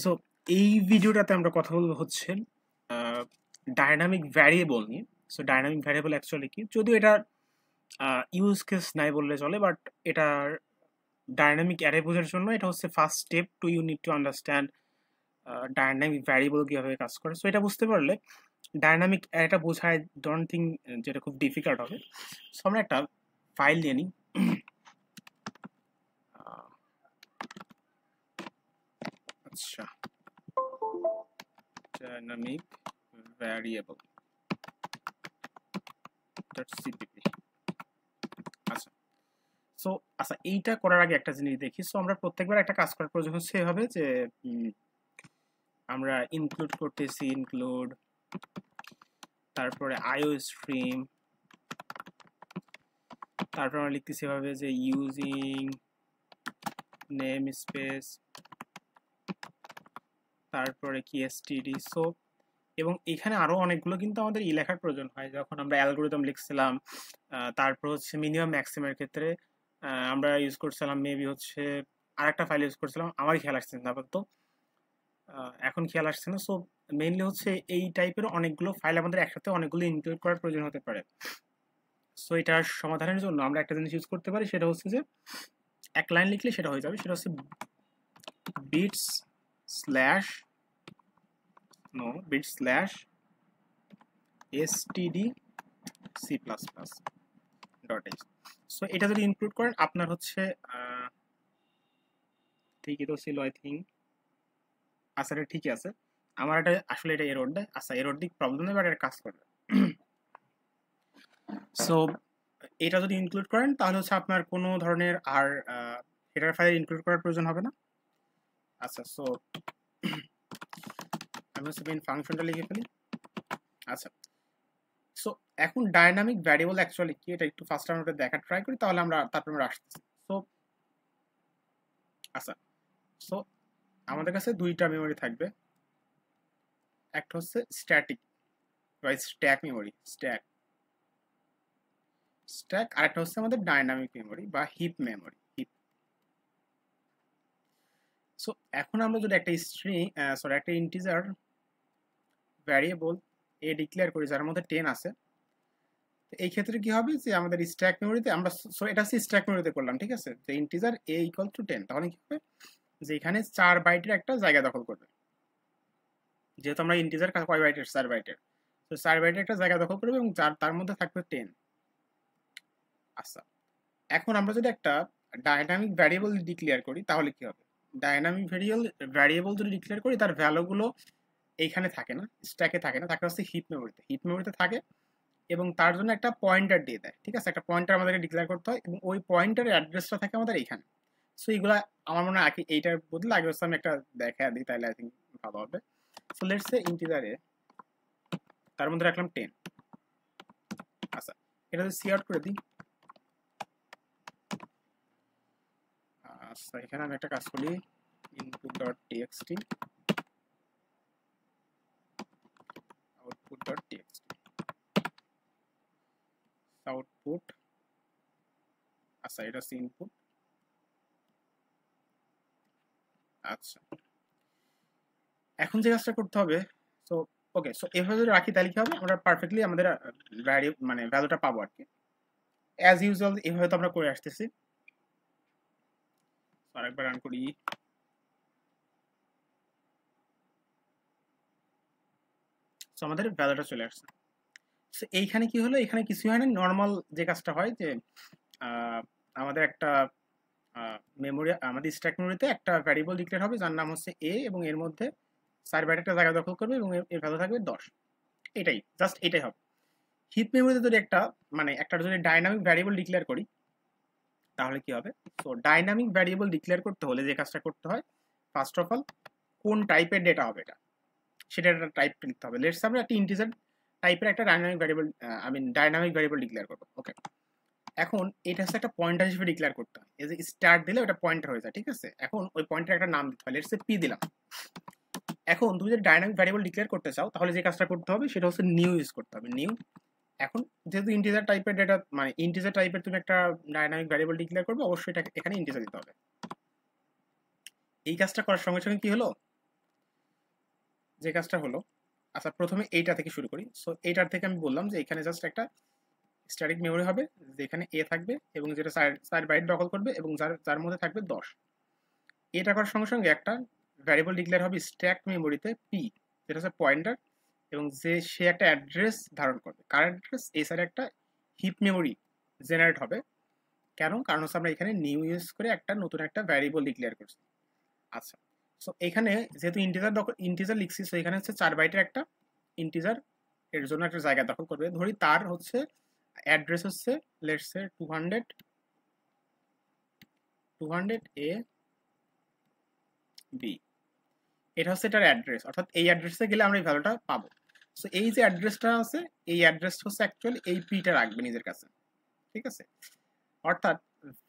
So এই ভিডিওটাতে আমরা কথা বলবো হচ্ছে ডায়নামিক ভ্যারিয়েবল নিয়ে। সো ডায়নামিক ভ্যারিয়েবল অ্যাকচুয়ালি কি, যদিও এটা ইউজ কেস নাই বললে চলে, বাট এটার ডায়নামিক অ্যারে বোঝার জন্য এটা হচ্ছে first step to you need to understand dynamic variable কীভাবে কাজ করে। সো এটা বুঝতে পারলে ডায়নামিক অ্যারেটা বোঝায় ডোন্ট থিঙ্ক যেটা খুব ডিফিকাল্ট হবে। সো আমরা একটা ফাইল নিয়ে নিই। আচ্ছা, ডায়নামিক ভ্যারিয়েবল cpp। আচ্ছা, সো আচ্ছা, এইটা করার আগে একটা জিনিস দেখি। সো আমরা প্রত্যেকবার একটা কাজ করার প্রয়োজন হচ্ছে এভাবে যে আমরা ইনক্লুড করতেছি, ইনক্লুড, তারপরে আইও স্ট্রিম, তারপর আমরা লিখতেছি এভাবে যে ইউজিং নেম স্পেস, তারপরে কি এসটিডি। সো এবং এখানে আরো অনেকগুলো কিন্তু আমাদের লেখার প্রয়োজন হয় যখন আমরা অ্যালগোরিদম লিখছিলাম। তারপর হচ্ছে মিনিমাম ম্যাক্সিমামের ক্ষেত্রে আমরা ইউজ করছিলাম মেবি হচ্ছে আরেকটা ফাইল ইউজ করছিলাম, আমার খেয়াল আসছে না আপাতত, এখন খেয়াল আসছে না। সো মেইনলি হচ্ছে এই টাইপের অনেকগুলো ফাইল আমাদের একসাথে অনেকগুলো ইনক্লুড করার প্রয়োজন হতে পারে। সো এটার সমাধানের জন্য আমরা একটা জিনিস ইউজ করতে পারি, সেটা হচ্ছে যে এক লাইন লিখলে সেটা হয়ে যাবে, সেটা হচ্ছে bits slash bit slash std c++ dot h। So এটা যদি ইনক্লুড করেন আপনার হচ্ছে ঠিকই তো ছিল আই থিঙ্ক। আচ্ছা, এটা ঠিকই আছে। আমার এটা আসলে এটা এরর দেয়। আচ্ছা, এরর দিক প্রবলেম নেই, বাট এটা কাজ করবে। সো এটা যদি ইনক্লুড করেন তাহলে হচ্ছে আপনার কোনো ধরনের আর হেডার ফাইল ইনক্লুড করার প্রয়োজন হবে না। আচ্ছা, সো আমি হচ্ছে মেইন ফাংশনটা লিখে ফেলি। আচ্ছা, সো এখন ডায়নামিক ভ্যারিয়েবল অ্যাকচুয়ালি কি এটা একটু ফার্স্ট আমরা দেখার ট্রাই করি, তাহলে তারপর আমরা আসতেছি। সো আচ্ছা, সো আমাদের কাছে দুইটা মেমরি থাকবে, একটা হচ্ছে স্ট্যাটিক বা স্ট্যাক মেমরি, স্ট্যাক, আর একটা হচ্ছে আমাদের ডায়নামিক মেমরি বা হিপ মেমরি, হিপ। সো এখন আমরা যদি একটা একটা ইন্টিজার ভ্যারিয়েবল এ ডিক্লেয়ার করি যার মধ্যে 10 আছে, এই ক্ষেত্রে কি হবে যে আমাদের স্ট্যাক মেমরিতে আমরা, সো এটা হচ্ছে স্ট্যাক মেমরিতে করলাম, ঠিক আছে, যে ইন্টিজার এ ইকুয়াল টু 10, তাহলে কি হবে যে এখানে 4 বাইটের একটা জায়গা দখল করবে, যেহেতু আমরা ইন্টিজার কয় বাইটের, 4 বাইটের। তো 4 বাইটের একটা জায়গা দখল করবে এবং তার মধ্যে থাকবে 10। আচ্ছা, এখন আমরা যদি একটা ডায়নামিক ভ্যারিয়েবল ডিক্লেয়ার করি তাহলে কি হবে, ডায়নামিক ভ্যারিয়েবল যদি ডিক্লেয়ার করি তার ভ্যালুগুলো এইখানে থাকে না, স্ট্যাকে থাকে না, থাকে হচ্ছে হিপ মেমরিতে থাকে, এবং তার জন্য একটা পয়েন্টার দিয়ে দেয়, ঠিক আছে, একটা পয়েন্টার আমাদেরকে ডিক্লেয়ার করতে হয় এবং ওই পয়েন্টারের অ্যাড্রেসটা থাকে আমাদের এইখানে। সো এইগুলা আমার মনে হয় এইটার বদলে আগে হচ্ছে আমি একটা দেখা দিই, তাহলে আই থিঙ্ক ভালো হবে। সো লেটস সে ইন্টিজারে তার মধ্যে রাখলাম 10। আচ্ছা, এটা যদি সি আউট করে দিই, আচ্ছা এখানে আমি একটা কাজ করি, input.txt output.txt আউটপুট। আচ্ছা, এটা হচ্ছে ইনপুট। আচ্ছা, এখন যে কাজটা করতে হবে, সো ওকে, সো এভাবে যদি রাখি তাহলে কি হবে, আমরা পারফেক্টলি আমাদের মানে ভ্যালুটা পাবো আর কি, অ্যাজ ইউজুয়াল এভাবে তো আমরা করে আসতেছি। আরেকবার রান করি। সো আমাদের ভ্যালুটা চলে আসছে। সো এইখানে কি হলো, এখানে কিছুই হয় না, নর্মাল যে কাজটা হয় যে আমাদের একটা মেমোরি, আমাদের স্ট্যাক মেমোরিতে একটা ভ্যারিয়েবল ডিক্লেয়ার হবে যার নাম হচ্ছে এ, এবং এর মধ্যে 4 বাইটের একটা জায়গা দখল করবে এবং এর ভ্যালু থাকবে 10। এটাই, জাস্ট এটাই হবে। হিপ মেমোরিতে যদি একটা যদি ডাইনামিক ভ্যারিয়েবল ডিক্লেয়ার করি তাহলে কি হবে, তো ডাইনামিক ভ্যারিয়েবল ডিক্লেয়ার করতে হলে যে কাজটা করতে হয়, ফার্স্ট অফ অল কোন টাইপের ডেটা হবে এটা, সেটা একটা টাইপ লিখতে হবে। লেটস আমরা একটা ইন্টিজার টাইপের একটা dynamic variable, dynamic variable declare করবো। ওকে, এখন এটা হচ্ছে একটা পয়েন্টার হিসেবে ডিক্লেয়ার করতে হয়, এই যে স্টার্ট দিলে ওটা পয়েন্টার হয়ে যায়, ঠিক আছে। এখন ওই পয়েন্টার একটা নাম দিতে হয়, লেটস পি দিলাম। এখন তুমি যদি ডাইনামিক ভ্যারিয়েবল ডিক্লেয়ার করতে চাও তাহলে যে কাজটা করতে হবে সেটা হচ্ছে নিউ ইউজ করতে হবে, নিউ। এখন যেহেতু ইন্টিজার টাইপের ডেটা, মানে ইন্টিজার টাইপের তুমি একটা ডাইনামিক ভ্যারিয়েবল ডিক্লেয়ার করবে, অবশ্যই এটা এখানে ইন্টিজার দিতে হবে। এই কাজটা করার সঙ্গে সঙ্গে কি হলো, যে কাজটা হলো, আচ্ছা প্রথমে এইটা থেকে শুরু করি। সো এইটার থেকে আমি বললাম যে এখানে জাস্ট একটা স্ট্যাটিক মেমরি হবে, যেখানে এ থাকবে এবং যেটা 4 বাইট দখল করবে এবং যার যার মধ্যে থাকবে 10। এটা করার সঙ্গে সঙ্গে একটা ভ্যারিয়েবল ডিক্লেয়ার হবে স্ট্যাক মেমোরিতে পি, যেটা হচ্ছে পয়েন্টার, এবং যে সে একটা অ্যাড্রেস ধারণ করবে, কার অ্যাড্রেস, এই সাইডে একটা হিপ মেমোরি জেনারেট হবে। কেন? কারণ হচ্ছে আমরা এখানে নিউ ইউজ করে একটা নতুন একটা ভ্যারিয়েবল ডিক্লেয়ার করছি। আচ্ছা, সো এখানে যেহেতু ইন্টিজার লিখছি, সো এখানে হচ্ছে 4 বাইটের একটা ইন্টিজার এর জন্য একটা জায়গা দখল করবে। ধরি তার হচ্ছে অ্যাড্রেস হচ্ছে লেটস সে 200 এ বি, এটা হচ্ছে এটার অ্যাড্রেস, অর্থাৎ এই অ্যাড্রেসে গেলে আমরা এই ভ্যালুটা পাবো। সো এই যে অ্যাড্রেসটা আছে, এই অ্যাড্রেসটা হচ্ছে অ্যাকচুয়ালি এই পিটা রাখবে নিজের কাছে, ঠিক আছে? অর্থাৎ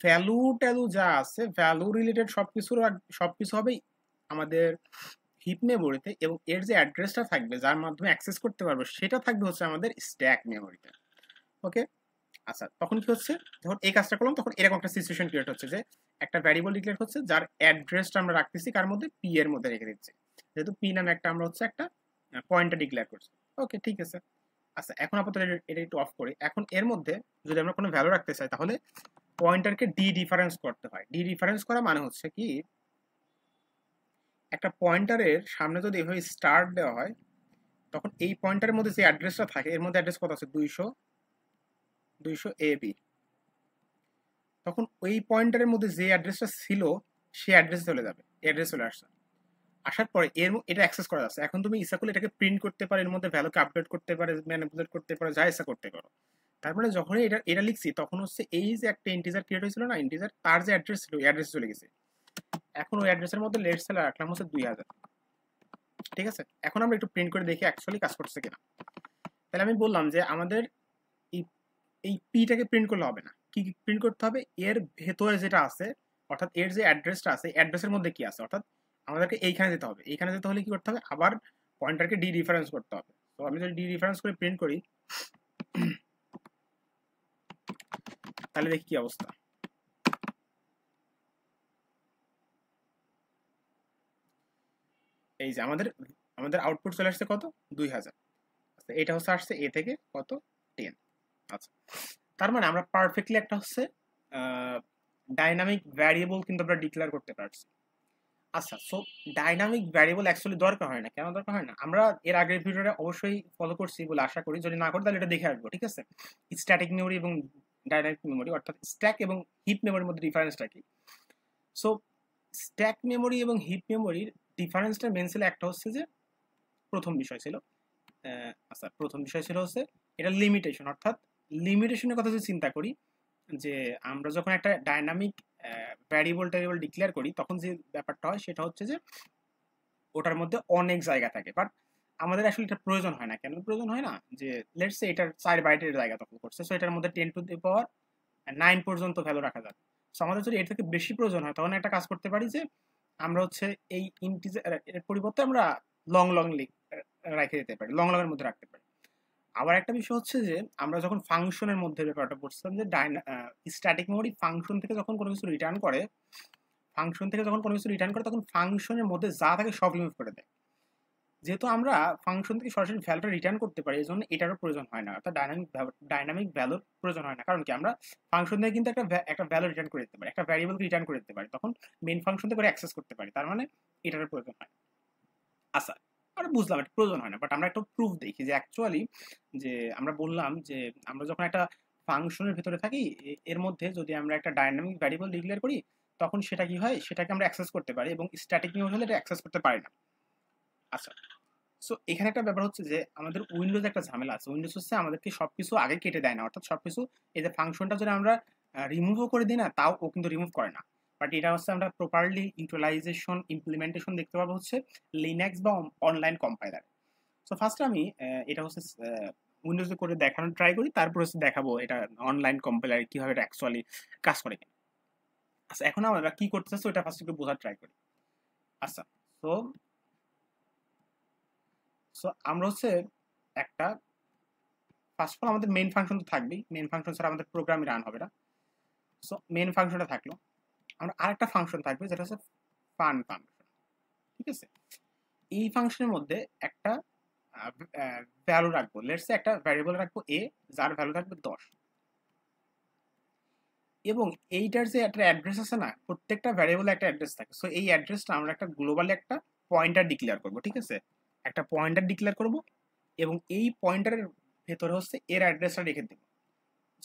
ভ্যালু ট্যালু যা আছে, ভ্যালু রিলেটেড সবকিছু হবে আমাদের হিপ মেমোরিতে, এবং এর যে অ্যাড্রেসটা থাকবে যার মাধ্যমে অ্যাক্সেস করতে পারবো সেটা থাকবে হচ্ছে আমাদের স্ট্যাক মেমোরিতে। ওকে, আচ্ছা তখন কি হচ্ছে, যখন এই কাজটা করলাম তখন এরকম একটা সিচুয়েশন ক্রিয়েট হচ্ছে যে একটা ভ্যারিয়েবল ডিক্লেয়ার হচ্ছে যার অ্যাড্রেসটা আমরা রাখতেছি কার মধ্যে, পি এর মধ্যে রেখে দিচ্ছি, যেহেতু পি নামে একটা আমরা হচ্ছে একটা পয়েন্টটা ডিক্লেয়ার করছি। ওকে, ঠিক আছে। আচ্ছা এখন আপাতত এটা একটু অফ করি। এখন এর মধ্যে যদি আমরা কোনো ভ্যালু রাখতে চাই তাহলে পয়েন্টারকে ডি ডিফারেন্স করতে হয়। ডি ডিফারেন্স করা মানে হচ্ছে কি, একটা পয়েন্টারের সামনে যদি এভাবে স্টার দেওয়া হয়, তখন এই পয়েন্টারের মধ্যে যে অ্যাড্রেসটা থাকে, এর মধ্যে অ্যাড্রেস কত আছে, 200 এ বি, তখন ওই পয়েন্টারের মধ্যে যে অ্যাড্রেসটা ছিল সেই অ্যাড্রেস চলে যাবে, অ্যাড্রেস চলে আসছে। আসার পরে এটা অ্যাক্সেস করা যাচ্ছে। এখন তুমি ইচ্ছা করলে এটাকে প্রিন্ট করতে পারো, এর মধ্যে ভ্যালুকে আপডেট করতে পারে, ম্যানিপুলেট করতে পারো, যা ইচ্ছা করতে পারো। তারপরে যখনই এটা লিখছি তখন হচ্ছে এই যে একটা ইন্টিজার ক্রিয়েট হয়েছিল না, ইন্টিজার, তার যে অ্যাড্রেস ছিল, অ্যাড্রেস চলে গেছে। এখন ওই অ্যাড্রেসের মধ্যে লেট সেল রাখলাম হচ্ছে 2000, ঠিক আছে? এখন আমরা একটু প্রিন্ট করে দেখি অ্যাকচুয়ালি কাজ করছে কিনা। তাহলে আমি বললাম যে আমাদের এই এই পিটাকে প্রিন্ট করলে হবে না, কি প্রিন্ট করতে হবে, এর ভেতরে যেটা আছে, অর্থাৎ এর যে অ্যাড্রেসটা আছে, অ্যাড্রেসের মধ্যে কি আছে, অর্থাৎ আমাদেরকে এইখানে যেতে হবে। এইখানে যেতে হলে কি করতে হবে, আবার পয়েন্টারকে ডি রিফারেন্স করতে হবে। তো আমি যদি ডি রিফারেন্স করে প্রিন্ট করি তাহলে দেখি কি অবস্থা। এই যে আমাদের আমাদের আউটপুট চলে আসছে কত, 2000। আচ্ছা এটা হচ্ছে আসছে এ থেকে কত, 10। আচ্ছা, তার মানে আমরা পারফেক্টলি একটা হচ্ছে ডাইনামিক ভ্যারিয়েবল কিন্তু আমরা ডিক্লেয়ার করতে পারছি। আচ্ছা, সো ডাইনামিক ভ্যারিয়েবল অ্যাকচুয়ালি দরকার হয় না। কেন দরকার হয় না? আমরা এর আগের ভিডিওটা অবশ্যই ফলো করছি বলে আশা করি, যদি না করি তাহলে এটা দেখে আসবো, ঠিক আছে? স্ট্যাটিক মেমোরি এবং ডাইনামিক মেমোরি, অর্থাৎ স্ট্যাক এবং হিপ মেমোরির মধ্যে ডিফারেন্সটা কি। সো স্ট্যাক মেমোরি এবং হিপ মেমোরির ডিফারেন্সটা মেন ছিল একটা হচ্ছে যে, প্রথম বিষয় ছিল আচ্ছা প্রথম বিষয় ছিল হচ্ছে এটা লিমিটেশন, অর্থাৎ লিমিটেশনের কথা যদি চিন্তা করি, যে আমরা যখন একটা ডাইনামিক ভ্যারিয়েবল ডিক্লেয়ার করি তখন যে ব্যাপারটা হয় সেটা হচ্ছে যে ওটার মধ্যে অনেক জায়গা থাকে, বাট আমাদের আসলে এটা প্রয়োজন হয় না। কেন প্রয়োজন হয় না? যে লেটস সে এটার 4 বাইটের জায়গা দখল করছে, সো এটার মধ্যে 10⁻9 পর্যন্ত ভ্যালু রাখা যাবে। সো আমাদের যদি এর থেকে বেশি প্রয়োজন হয় তখন একটা কাজ করতে পারি যে আমরা হচ্ছে এই ইন্টিজার এর পরিবর্তে আমরা লং লং রেখে দিতে পারি, লং লং এর মধ্যে রাখতে পারি। আবার একটা বিষয় হচ্ছে যে আমরা যখন ফাংশনের মধ্যে ব্যাপারটা পড়ছিলাম যে স্ট্যাটিক মেমোরি ফাংশন থেকে যখন কোনো কিছু রিটার্ন করে, তখন ফাংশনের মধ্যে যা থাকে সব রিমুভ করে দেয়। যেহেতু আমরা ফাংশন থেকে সরাসরি ভ্যালুটা রিটার্ন করতে পারি, এজন্য এটারও প্রয়োজন হয় না, অর্থাৎ ডাইনামিক ভ্যালুর প্রয়োজন হয় না। কারণ কি, আমরা ফাংশন থেকে কিন্তু একটা ভ্যালু রিটার্ন করে দিতে পারি, একটা ভ্যারিয়েবলকে রিটার্ন করে দিতে পারি, তখন মেইন ফাংশন থেকে অ্যাক্সেস করতে পারি। তার মানে এটারও প্রয়োজন হয়। আচ্ছা, আমরা বুঝলাম এটা প্রয়োজন হয় না, বাট আমরা একটা প্রুফ দেখি যে অ্যাকচুয়ালি, যে আমরা বললাম যে আমরা যখন একটা ফাংশনের ভিতরে থাকি, এর মধ্যে যদি আমরা একটা ডাইনামিক ভ্যারিয়েবল ডিক্লেয়ার করি তখন সেটা কি হয়, সেটাকে আমরা অ্যাক্সেস করতে পারি, এবং স্ট্যাটিক মেমোরি হলে এটা অ্যাক্সেস করতে পারি না। আচ্ছা, সো এখানে একটা ব্যাপার হচ্ছে যে আমাদের উইন্ডোজ একটা ঝামেলা আছে। উইন্ডোজ হচ্ছে আমাদেরকে সবকিছু আগে কেটে দেয় না, অর্থাৎ সবকিছু, এই যে ফাংশনটা যদি আমরা রিমুভও করে দিই না, তাও ও কিন্তু রিমুভ করে না। বাট এটা হচ্ছে আমরা প্রপারলি ইউটিলাইজেশন ইমপ্লিমেন্টেশন দেখতে পাবো হচ্ছে লিনাক্স বা অনলাইন কম্পাইলার। সো ফার্স্টে আমি এটা হচ্ছে উইন্ডোজে করে দেখানোর ট্রাই করি, তারপর হচ্ছে দেখাবো এটা অনলাইন কম্পাইলার কিভাবে এটা অ্যাকচুয়ালি কাজ করে কিনা। আচ্ছা এখন আমরা কি করতে চাচ্ছি ওটা ফার্স্ট একটু বোঝার ট্রাই করি। আচ্ছা, সো সো আমরা হচ্ছে একটা, ফার্স্ট অফ অল আমাদের মেইন ফাংশন তো থাকবেই, মেইন ফাংশন ছাড়া আমাদের প্রোগ্রামই রান হবে না। সো মেইন ফাংশনটা থাকলো, আমরা আরেকটা ফাংশন থাকবে যেটা হচ্ছে ফান ফাংশন, ঠিক আছে? এই ফাংশনের মধ্যে একটা ভ্যালু রাখবো, লেটস সে একটা ভ্যারিয়েবল রাখবো a, যার ভ্যালু থাকবে 10, এবং এইটার যে একটা অ্যাড্রেস আছে না, প্রত্যেকটা ভ্যারিয়েবলে একটা অ্যাড্রেস থাকে। সো এই অ্যাড্রেসটা আমরা একটা গ্লোবালি একটা পয়েন্টার ডিক্লেয়ার করব, ঠিক আছে? একটা পয়েন্টার ডিক্লেয়ার করব, এবং এই পয়েন্টারের ভেতরে হচ্ছে এর অ্যাড্রেসটা রেখে দেব।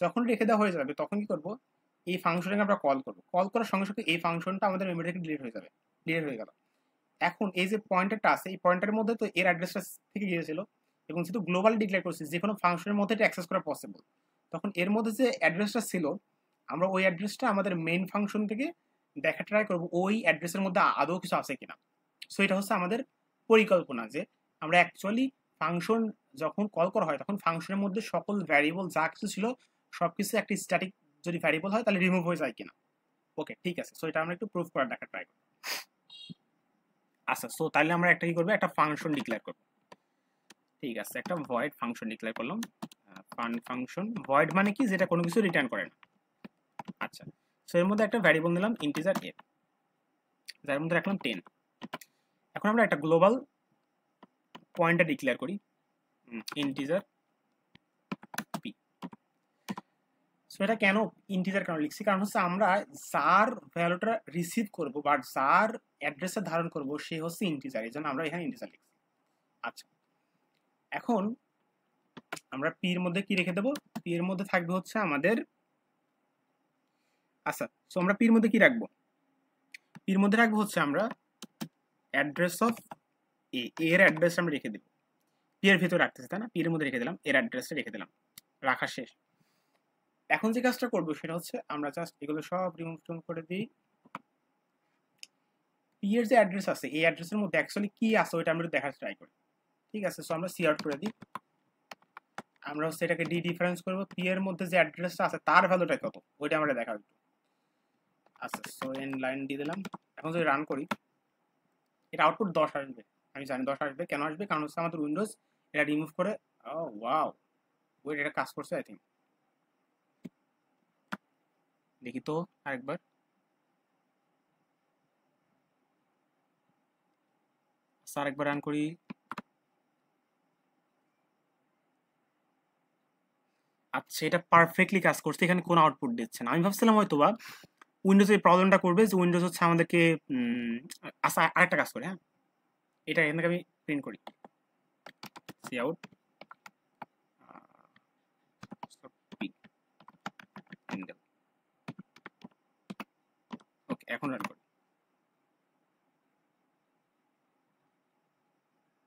যখন রেখে দেওয়া হয়ে যাবে তখন কি করব, এই ফাংশনটাকে আমরা কল করব। কল করার সঙ্গে সঙ্গে এই ফাংশনটা আমাদের মেমরি থেকে ডিলিট হয়ে যাবে, ডিলিট হয়ে গেল। এখন এই যে পয়েন্টারটা আছে, এই পয়েন্টারের মধ্যে তো এর অ্যাড্রেসটা থেকে গিয়েছিল, এবং যেহেতু গ্লোবালি ডিক্লেয়ার করছি যে কোনো ফাংশনের মধ্যে এটা অ্যাক্সেস করা পসিবল, তখন এর মধ্যে যে অ্যাড্রেসটা ছিল আমরা ওই অ্যাড্রেসটা আমাদের মেইন ফাংশন থেকে দেখা ট্রাই করবো ওই অ্যাড্রেসের মধ্যে আদৌ কিছু আছে কিনা। সো এটা হচ্ছে আমাদের পরিকল্পনা, যে আমরা অ্যাকচুয়ালি ফাংশন যখন কল করা হয় তখন ফাংশনের মধ্যে সকল ভ্যারিয়েবল যা কিছু ছিল সবকিছু একটা স্ট্যাটিক যদি ভ্যারিয়েবল হয় তাহলে রিমুভ হয়ে যায় কিনা। ওকে, ঠিক আছে। সো এটা আমরা একটু প্রুফ করার দেখা ট্রাই করব। আচ্ছা, সো তাহলে আমরা একটা কি করবো, একটা ফাংশন ডিক্লেয়ার করবো। ঠিক আছে, একটা ভয়েড ফাংশন ডিক্লেয়ার করলাম। ফাংশন ভয়েড মানে কি, যেটা কোনো কিছু রিটার্ন করে না। আচ্ছা, সো এর মধ্যে একটা ভ্যারিয়েবল নিলাম ইন্টিজার a, যার মধ্যে রাখলাম 10। এখন আমরা একটা গ্লোবাল পয়েন্টার ডিক্লেয়ার করি ইন্টিজার p। সো এটা কেন ইন্টিজার কেন লিখছি, কারণ হচ্ছে আমরা যার ভ্যালুটা রিসিভ করব বা যার অ্যাড্রেসটা ধারণ করব সে হচ্ছে ইন্টিজার, এই জন্য আমরা এখানে ইন্টিজার লিখছি। আচ্ছা, এখন আমরা p এর মধ্যে কি রেখে দেবো, p এর মধ্যে থাকবে হচ্ছে আমাদের, আচ্ছা সো আমরা p এর মধ্যে কি রাখবো, p এর মধ্যে রাখবো হচ্ছে আমরা অ্যাড্রেস অফ a, এর অ্যাড্রেস আমরা রেখে দেব। p এর ভিতরে রাখতেছি তাই না, p এর মধ্যে রেখে দিলাম, এর অ্যাড্রেসটা রেখে দিলাম, রাখা শেষ। এখন যে কাজটা করবো সেটা হচ্ছে আমরা জাস্ট এগুলো সব রিমুভ করে দিই। p এর যে অ্যাড্রেস আছে এই অ্যাড্রেসের মধ্যে অ্যাকচুয়ালি কি আছে ওইটা আমরা দেখার ট্রাই করি। ঠিক আছে, সো আমরা সি আউট করে দিই। আমরা হচ্ছে এটাকে ডি ডিফারেন্স করবো, p এর মধ্যে যে অ্যাড্রেসটা আছে তার ভ্যালুটা কত ওইটা আমরা দেখাবো। আচ্ছা, সো এন লাইন দিয়ে দিলাম। এখন যদি রান করি এটা আউটপুট 10 আসবে। আমি জানি 10 আসবে, কেন আসবে, কারণ হচ্ছে আমাদের উইন্ডোজ এটা রিমুভ করে, ও ওয়াও, ওইটা এটা কাজ করছে আই থিঙ্ক। দেখি তো আরেকবার। আচ্ছা, আরেকবার রান করি। আচ্ছা, এটা পারফেক্টলি কাজ করছে, এখানে কোনো আউটপুট দিচ্ছে না। আমি ভাবছিলাম হয়তো বা উইন্ডোজ এই প্রবলেমটা করবে, যে উইন্ডোজ হচ্ছে আমাদেরকে আচ্ছা আরেকটা কাজ করে, হ্যাঁ এটা এখান থেকে আমি প্রিন্ট করি সি আউট ওকে, এখন রান করি।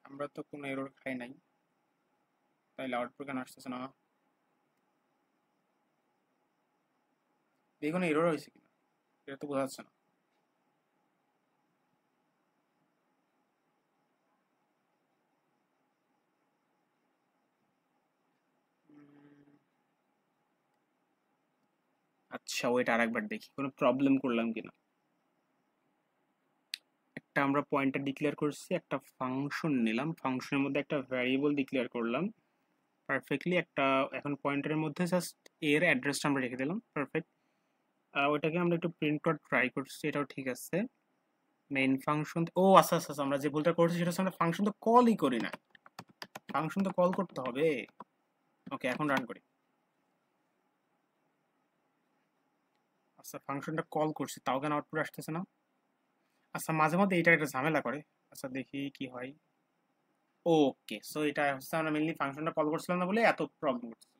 আমরা তো কোনো এরর খাই নাই, তাইলে আউটপুট কেন আসতেছে না, দেখুন এরর হয়েছে কিনা, এটা তো বোঝা যাচ্ছে না। আচ্ছা, ওইটা আরেকবার দেখি কোনো প্রবলেম করলাম কিনা। একটা আমরা পয়েন্টার ডিক্লেয়ার করছি, একটা ফাংশন নিলাম, ফাংশনের মধ্যে একটা ভ্যারিয়েবল ডিক্লেয়ার করলাম পারফেক্টলি। একটা এখন পয়েন্টারের মধ্যে জাস্ট এর অ্যাড্রেসটা আমরা রেখে দিলাম, পারফেক্ট। ওইটাকে আমরা একটু প্রিন্ট করার ট্রাই করছি, এটাও ঠিক আছে। মেইন ফাংশন, ও আচ্ছা আচ্ছা আচ্ছা, আমরা যে ভুলটা করছি সেটা হচ্ছে আমরা ফাংশন তো কলই করি না, ফাংশন তো কল করতে হবে। ওকে, এখন রান করি। আচ্ছা, ফাংশনটা কল করছি তাও কেন আউটপুট আসতেছে না। আচ্ছা, মাঝে মধ্যে এটা একটা ঝামেলা করে। আচ্ছা, দেখি কি হয়। ওকে, সো এটা হচ্ছে আমরা মেইনলি ফাংশনটা কল করছিলাম না বলে এত প্রবলেম করতেছিল।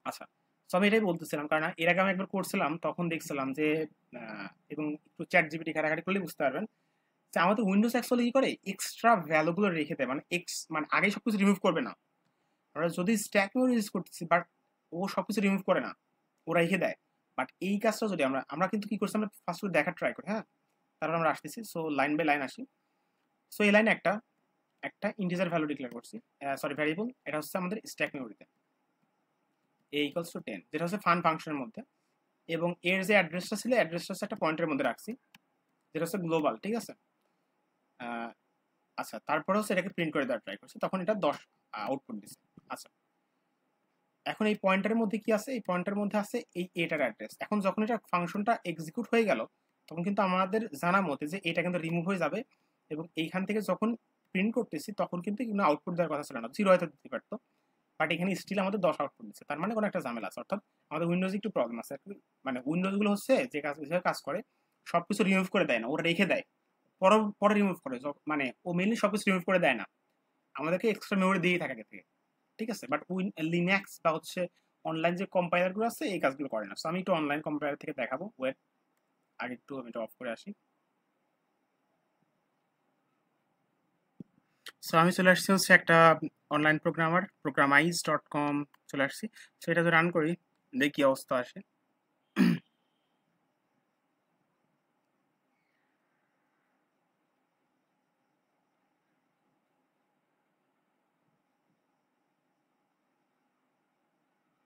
আচ্ছা, সো আমি এটাই বলতেছিলাম, কারণ এর আগে আমি একবার করছিলাম তখন দেখছিলাম যে এবং একটু চ্যাট জিপিটি ঘাটাঘাটি করলে বুঝতে পারবেন যে আমাদের উইন্ডোজ অ্যাকচুয়ালি কি করে এক্সট্রা ভ্যালুগুলো রেখে দেয়, মানে মানে আগে সবকিছু রিমুভ করবে না। আমরা যদি স্ট্যাক মেমরি ইউজ করতেছি বাট ও সবকিছু রিমুভ করে না, ও রেখে দেয়। বাট এই কাজটা যদি আমরা আমরা কিন্তু কি করছি, আমরা ফার্স্ট দেখার ট্রাই করি, হ্যাঁ তারপর আমরা আসতেছি। সো লাইন বাই লাইন আসি। সো এই লাইনে একটা একটা ইন্টিজার ভ্যালু ডিক্লেয়ার করছি, সরি ভ্যারিয়েবল, এটা হচ্ছে আমাদের স্ট্যাক মেমরিতে a ইকুয়ালস টু 10, যেটা হচ্ছে ফান ফাংশনের মধ্যে, এবং এর যে অ্যাড্রেসটা ছিল অ্যাড্রেসটা হচ্ছে একটা পয়েন্টের মধ্যে রাখছি যেটা হচ্ছে গ্লোবাল, ঠিক আছে। আচ্ছা, তারপরে হচ্ছে এটাকে প্রিন্ট করে দেওয়ার ট্রাই করছি, তখন এটা 10 আউটপুট দিছে। আচ্ছা, এখন এই পয়েন্টারের মধ্যে কি আছে, এই পয়েন্টারের মধ্যে আছে এই এটার অ্যাড্রেস। এখন যখন এটা ফাংশনটা এক্সিকিউট হয়ে গেল তখন কিন্তু আমাদের জানা মতে যে এটা কিন্তু রিমুভ হয়ে যাবে, এবং এইখান থেকে যখন প্রিন্ট করতেছি তখন কিন্তু কোনো আউটপুট দেওয়ার কথা ছিল না, 0 হয়তো দিতে পারতো, বাট এখানে স্টিল আমাদের 10 আউটপুট দিচ্ছে। তার মানে কোনো একটা ঝামেলা আছে, অর্থাৎ আমাদের উইন্ডোজ একটু প্রবলেম আছে। মানে উইন্ডোজ গুলো হচ্ছে যে কাজ হিসেবে কাজ করে, সবকিছু রিমুভ করে দেয় না, ওরা রেখে দেয়, পরে পরে রিমুভ করে। মানে ও মেনলি সবকিছু রিমুভ করে দেয় না, আমাদেরকে এক্সট্রা মেমোরি দিয়েই থাকে আগে থেকে, ঠিক আছে। বাট লিনাক্স বা হচ্ছে অনলাইন যে কম্পাইলার গুলো আছে এই কাজগুলো করে না। সো আমি একটু অনলাইন কম্পাইলার থেকে দেখাবো, ওয়েট, আগে একটু আমি এটা অফ করে আসি। সো আমি চলে আসছি হচ্ছে একটা অনলাইন প্রোগ্রামার, programize.com চলে আসছি। সো এটা তো রান করি, দেখি কি অবস্থা আসে।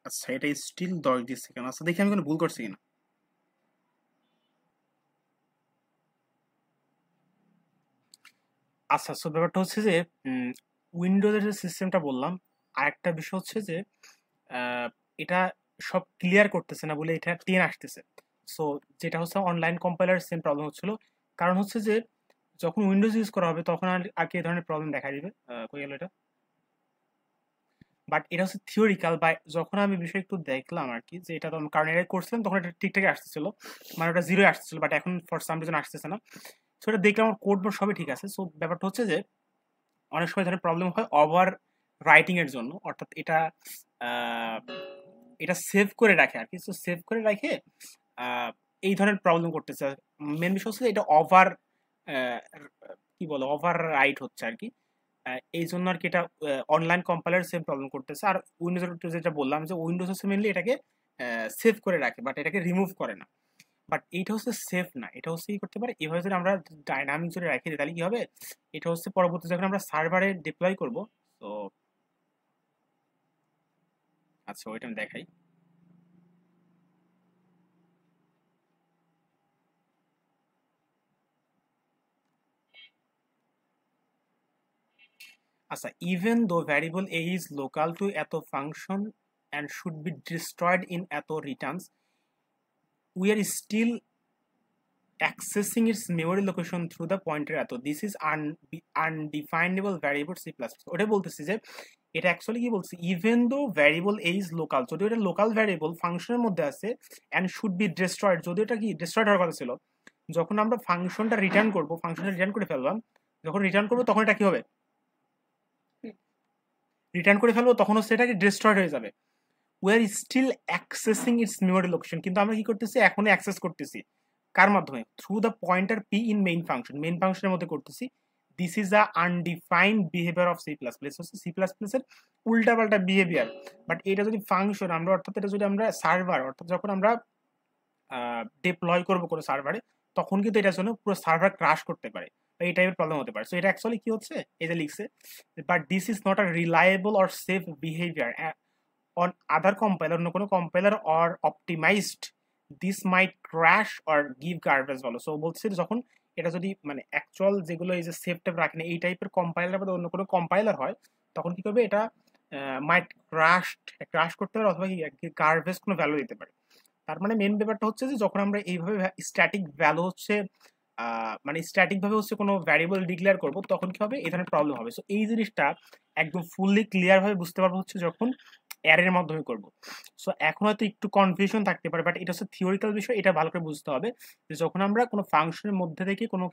আচ্ছা, এটা স্টিল 10 দিচ্ছে কেন? আচ্ছা দেখি আমি কোনো ভুল করছি কিনা। আচ্ছা, সো ব্যাপারটা হচ্ছে যে উইন্ডোজের যে সিস্টেমটা বললাম, আরেকটা বিষয় হচ্ছে যে আহ, এটা সব ক্লিয়ার করতেছে না বলে এটা 10 আসতেছে। সো যেটা হচ্ছে অনলাইন কম্পাইলার সেম প্রবলেম হচ্ছিল। কারণ হচ্ছে যে যখন উইন্ডোজ ইউজ করা হবে তখন আর কি এই ধরনের প্রবলেম দেখা দিবে। কই গেল এটা? বাট এটা হচ্ছে থিওরিক্যাল, বা যখন আমি বিষয় একটু দেখলাম আর কি, যে এটা তো কারণ এটা করছিলাম তখন এটা ঠিকঠাকই আসতেছিল, মানে ওটা 0 আসতেছিল, বাট এখন ফর সাম রিজন আসতেছে না। সো এটা দেখলাম আমার কোড বোর্ড সবই ঠিক আছে। সো ব্যাপারটা হচ্ছে যে অনেক সময় ধরনের প্রবলেম হয় ওভার রাইটিং এর জন্য, অর্থাৎ এটা আহ, এটা সেভ করে রাখে আর কি। সো সেভ করে রাখে এই ধরনের প্রবলেম করতেছে। মেন বিষয় হচ্ছে এটা ওভার কি বলে ওভার রাইট হচ্ছে আর কি। এই জন্য আর কি এটা অনলাইন কম্পাইলার সেম প্রবলেম করতেছে। আর উইন্ডোজ যেটা বললাম যে উইন্ডোজ হচ্ছে মেনলি এটাকে সেভ করে রাখে, বাট এটাকে রিমুভ করে না। বাট এইটা হচ্ছে সেফ না, এটা হচ্ছে কি করতে পারে, এভাবে যদি আমরা ডাইনামিক যদি রেখে দিই তাহলে কি হবে, এটা হচ্ছে পরবর্তী যখন আমরা সার্ভারে ডিপ্লয় করব। তো আচ্ছা ওইটা আমি দেখাই। আচ্ছা, even though variable a is local to এত function and should be destroyed in এত returns, we are still accessing its memory location through the pointer এত, this is undefinable variable C++। ওটা বলতেছি যে এটা অ্যাকচুয়ালি কি বলছি, even though variable a is local, যদি এটা লোকাল ভ্যারিয়েবল ফাংশনের মধ্যে আছে, and should be destroyed, যদি এটা কি ডিস্ট্রয়েড হওয়ার কথা ছিল, যখন আমরা ফাংশনটা রিটার্ন করব, ফাংশনটা রিটার্ন করে ফেললাম, যখন রিটার্ন করবো তখন এটা কি হবে, রিটার্ন করে ফেলবো তখন হচ্ছে এটা কি ডিস্ট্রয়েড হয়ে যাবে। We are still accessing its memory location, কিন্তু আমরা কি করতেছি, এখনই অ্যাক্সেস করতেছি কার মাধ্যমে, through the pointer P in main function, main ফাংশনের মধ্যে করতেছি। This is a undefined behaviour of C plus plus, হচ্ছে সি প্লাস প্লাস এর উল্টাপাল্টা বিহেভিয়ার। বাট এটা যদি ফাংশন আমরা, অর্থাৎ এটা যদি আমরা সার্ভার, অর্থাৎ যখন আমরা ডিপ্লয় করবো কোনো সার্ভারে, তখন কিন্তু এটার জন্য পুরো সার্ভার ক্রাশ করতে পারে, এই টাইপের প্রবলেম হতে পারে। সো এটা অ্যাকচুয়ালি কি হচ্ছে, এই যে লিখছে, but this is not a reliable or safe behaviour on other compiler, অন্য কোনো compiler or optimized this might crash or give garbage বলো। সো বলছে যখন এটা যদি মানে অ্যাকচুয়াল যেগুলো এই যে সেফ টেপ রাখে না এই টাইপের কম্পাইলার বা অন্য কোনো কম্পাইলার হয়, তখন কি করবে, এটা মাইট ক্রাশ করতে পারে, অথবা কি গার্বেজ কোনো ভ্যালু দিতে পারে। তার মানে মেন ব্যাপারটা হচ্ছে যে যখন আমরা এইভাবে স্ট্যাটিক ভ্যালু হচ্ছে মানে স্ট্যাটিক ভাবে হচ্ছে কোনো ভ্যারিয়েবল ডিক্লেয়ার করব, তখন কি হবে, এই ধরনের প্রবলেম হবে। সো এই জিনিসটা একদম ফুললি ক্লিয়ার ভাবে বুঝতে পারবো হচ্ছে যখন অ্যারের মাধ্যমে করব। সো এখন হয়তো একটু কনফিউশন থাকতে পারে, বাট এটা হচ্ছে থিওরিক্যাল বিষয়, এটা ভালো করে বুঝতে হবে যে যখন আমরা কোনো ফাংশনের মধ্যে থেকে কোনো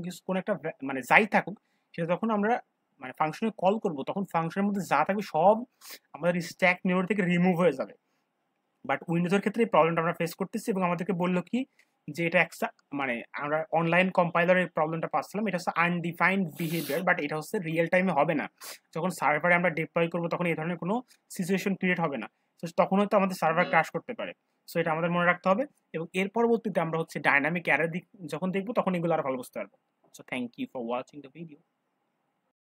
কিছু কোনো একটা মানে যাই থাকুক, সেটা যখন আমরা মানে ফাংশনে কল করব, তখন ফাংশনের মধ্যে যা থাকবে সব আমাদের স্ট্যাক মেমোরি থেকে রিমুভ হয়ে যাবে। বাট উইন্ডোজের ক্ষেত্রে এই প্রবলেমটা আমরা ফেস করতেছি, এবং আমাদেরকে বললো কি যে এটা একটা মানে আমরা অনলাইন কম্পাইলারের প্রবলেমটা পাচ্ছিলাম, এটা হচ্ছে আনডিফাইন্ড বিহেভিয়ার, বাট এটা হচ্ছে রিয়েল টাইমে হবে না। যখন সার্ভারে আমরা ডিপ্লয় করবো তখন এই ধরনের কোনো সিচুয়েশন ক্রিয়েট হবে না। তো তখন হয়তো আমাদের সার্ভার ক্র্যাশ করতে পারে। সো এটা আমাদের মনে রাখতে হবে, এবং এর পরবর্তীতে আমরা হচ্ছে ডাইনামিক অ্যারে যখন দেখবো তখন এগুলো আরো ভালো বুঝতে পারবো। So thank you for watching the video.